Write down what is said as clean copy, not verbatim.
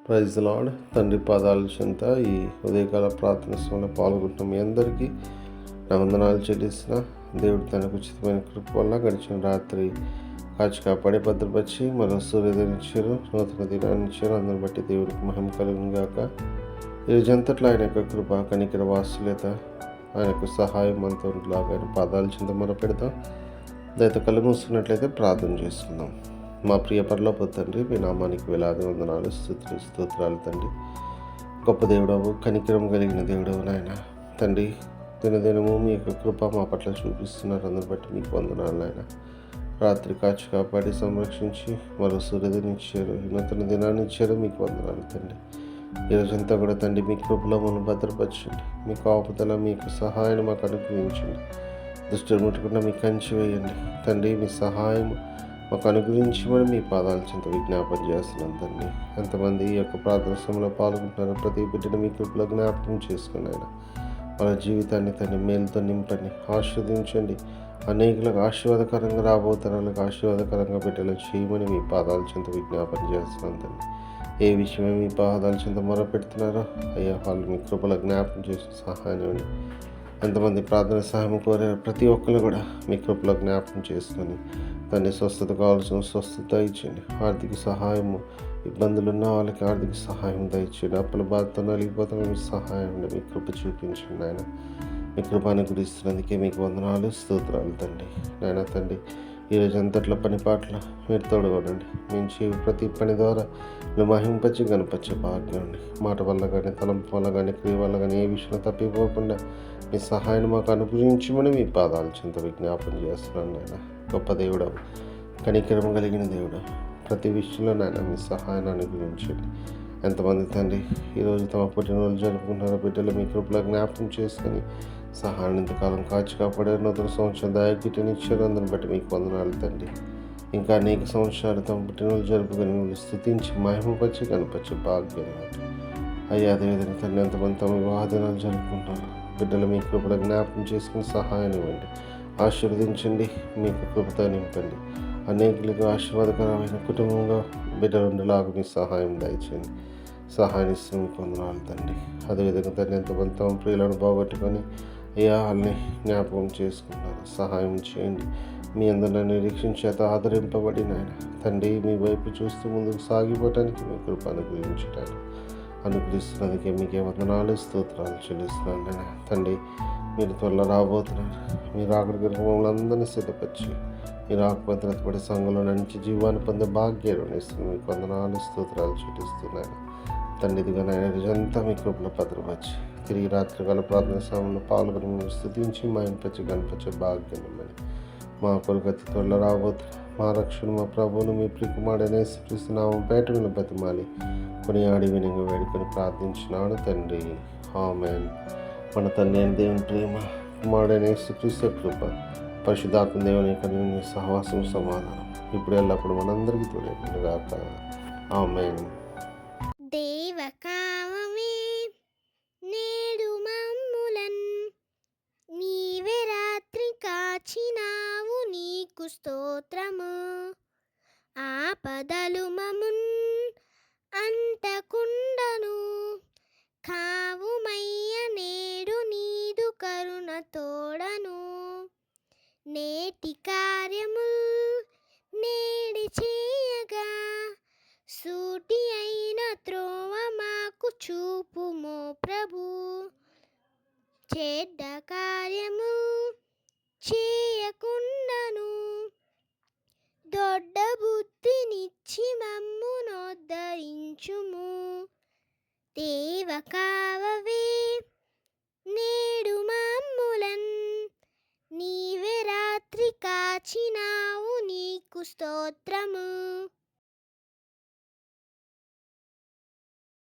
Praise the lord. తండ్రి పాదాల చెంత ఈ ఉదయకాల ప్రార్థన సమయంలో పాల్గొంటున్న మీ అందరికీ నా వందనాలు చెల్లిస్తున్న. దేవుడు తనకు ఉచితమైన కృప వల్ల గడిచిన రాత్రి కాచి కాపాడి భద్రపరిచి మరో సూర్యోదయం ఇచ్చారు, నూతన దినాన్ని ఇచ్చారు. అందరిని బట్టి దేవుడికి మహిమ కలుగును గాక. ఈరోజంతట్లో ఆయన యొక్క కృప, కనికర, వాత్సల్యత, ఆయన యొక్క సహాయం మనతో లాగా ఆయన పాదాల చెంత మొరపెడతాం. దయతో కళ్ళు మూసుకున్నట్లయితే ప్రార్థన చేసుకుందాం. మా ప్రియ పరలోక తండ్రి, మీ నామానికి వేలాది వందనాలు, స్తోత్రాలు తండ్రి. గొప్ప దేవుడవు, కనికరం కలిగిన దేవుడవు నాయన తండ్రి. దినదినము మీ యొక్క కృప మా పట్ల చూపిస్తున్నారు. అందరిని బట్టి మీకు వందనాలు నాయన. రాత్రి కాచి కాపాడి సంరక్షించి మరో సూర్యోదయం ఇచ్చారు, నూతన దినాన్ని ఇచ్చారు. మీకు వందనాలు తండ్రి. ఈరోజంతా కూడా తండ్రి మీ కృపలో మనం భద్రపరచండి. మీ కాపుదల, మీ యొక్క సహాయాన్ని మాకు అనుగ్రహించండి. దుష్టులు ముట్టకుండా మీ కంచి వేయండి తండ్రి. మీ సహాయం మాకు అనుగ్రహించమని మీ పాదాల చెంత విజ్ఞాపన చేస్తున్నాం తండ్రి. ఎంతమంది ఈ యొక్క ప్రార్థన సమయంలో పాల్గొంటున్నారో ప్రతి బిడ్డను మీ కృపలో జ్ఞాపకం చేసుకుని ఆయన వాళ్ళ జీవితాన్ని తండ్రి మేలుతో నింపండి, ఆశీర్వదించండి. అనేకులకు ఆశీర్వాదకరంగా రాబోతున్నలకు ఆశీర్వాదకరంగా బిడ్డలు చేయమని మీ పాదాల చెంత విజ్ఞాపన చేస్తున్నాం తండ్రి. ఏ విషయమే మీ పాదాల చెంత మొరపెడుతున్నారో అయ్యా వాళ్ళు మీ కృపలో జ్ఞాపకం చేసి సహాయం ఇవ్వండి. ఎంతమంది ప్రార్థన సహాయం కోరారు ప్రతి ఒక్కరు కూడా మీ కృపలో జ్ఞాపకం చేసుకొని దాన్ని స్వస్థత కావాల్సిన స్వస్థత ఇచ్చండి. ఆర్థిక సహాయము, ఇబ్బందులు ఉన్న వాళ్ళకి ఆర్థిక సహాయం దయచేయండి. అప్పుల బాధతో నలిగిపోతే మీ సహాయం ఉండి మీ కృప చూపించండి ఆయన. మీ కృప అనుగ్రహిస్తున్నందుకే మీకు వందనాలు, స్తోత్రాలు తండ్రి. నాయన తండ్రి, ఈరోజు అంతట్లో పని పాటల మీరు తోడుకోనండి. మేము ప్రతి పని ద్వారా మీరు మహింపచ్చి గణపచ్చే భాగ్యం అండి. మాట వల్ల కానీ, తలంపు వల్ల కానీ, క్రియ వల్ల కానీ ఏ విషయంలో తప్పిపోకుండా మీ సహాయాన్ని మాకు అనుగ్రహించమని మీ పాదాల చెంత విజ్ఞాపన చేస్తున్నాను నాయన. గొప్ప దేవుడు, కనికరం కలిగిన దేవుడు, ప్రతి విషయంలో నాయన మీ సహాయాన్ని అనుగ్రహించండి. ఎంతమంది తండ్రి ఈరోజు తమ పుట్టినరోజు జరుపుకుంటున్నారో బిడ్డలు మీ కృపలో జ్ఞాపకం చేసుకొని సహాయం ఇంతకాలం కాచి కాపాడారు. నూతన సంవత్సరం దయకిటని ఇచ్చారు. అందరిని బట్టి మీకు వందనాలు తండ్రి. ఇంకా అనేక సంవత్సరాలు తమ పుట్టినరోజు జరుపుకొని మీరు స్థుతించి మహిమపరిచి కనపరిచే భాగ్యం అయ్యా. అదేవిధంగా తండ్రి ఎంతమంది తమ వివాహ దినాలు జరుపుకుంటున్నారు బిడ్డలు మీ కృపలో జ్ఞాపకం చేసుకుని సహాయాన్ని ఇవ్వండి, ఆశీర్వదించండి, మీకు కృపతో నింపండి. అనేకులకు ఆశీర్వాదకరమైన కుటుంబంగా బిడ్డలు ఉండేలాగా మీ సహాయం దయచేయండి. సహాయం ఇస్తున్న మీకు వందనాలు తండ్రి. అదేవిధంగా తండ్రి ఎంతమంది తమ ప్రియులను పోగొట్టుకొని అయ్యా వాళ్ళని జ్ఞాపకం చేసుకుంటున్నారు, సహాయం చేయండి. మీ అందరిని నిరీక్షించేత ఆదరింపబడిన ఆయన తండ్రి, మీ వైపు చూస్తూ ముందుకు సాగిపోవటానికి మీ కృప అనుగ్రహిస్తున్నందుకే మీకే వందనాలు, స్తోత్రాలు చెల్లిస్తున్నాను నాయన తండ్రి. మీరు త్వరలో రాబోతున్నారు. మీరు అక్కడికి మమ్మల్ని అందరినీ సిద్ధపరిచి మీరు ఆకుపత్రపడి సంఘంలో నుంచి జీవాన్ని పొందే భాగ్యాన్ని ఇస్తున్నాను. మీకు వందనాలు, స్తోత్రాలు చెల్లిస్తున్నాను తండ్రి. ఇదిగా నాయన రోజంతా మీ కృపలో భద్రపరిచి తిరిగి రాత్రికాల ప్రార్థన సమయంలో పాల్గొని మేము స్థుతించి మా ఇంపచ్చి కనిపించే భాగ్యం ఇవ్వండి. మా కొరకు అతి త్వరలో రాబోతున్న మా రక్షణ మా ప్రభువును మీ ప్రియకుమారుడైన యేసుక్రీస్తునామం పేట విని బతిమాలి కొని ఆడి వినిగా వేడుకొని ప్రార్థించినాడు తండ్రి, ఆమేన్. మన తండ్రి అయిన దేవుని ప్రేమ, కుమారుడైన యేసుక్రీస్తు కృప, పరిశుద్ధాత్మ దేవుని యొక్క సహవాసం, సమాధానం ఇప్పుడు ఎల్లప్పుడు మనందరికీ తోడేండును గాక. ఆమేన్. దేవకామమే నేడు మమ్ములన్ నీవే రాత్రి కాచినావు, నీకు స్తోత్రము. ఆపదలు మమున్ అంటకుండను కావుమయ్య, నేడు నీదు కరుణ తోడను. నేటి కార్యముల్ నేడి చేయగా సూటి అయిన త్రోవ మాకు చూపుమో ప్రభు. చెడ్డ కార్యము చేయకుండాను దొడ్డ బుద్ధినిచ్చి మమ్మునోద్ధరించుము. దేవ కావవే నేడు మమ్ములన్ నీవే రాత్రి కాచినావు, నీకు స్తోత్రము.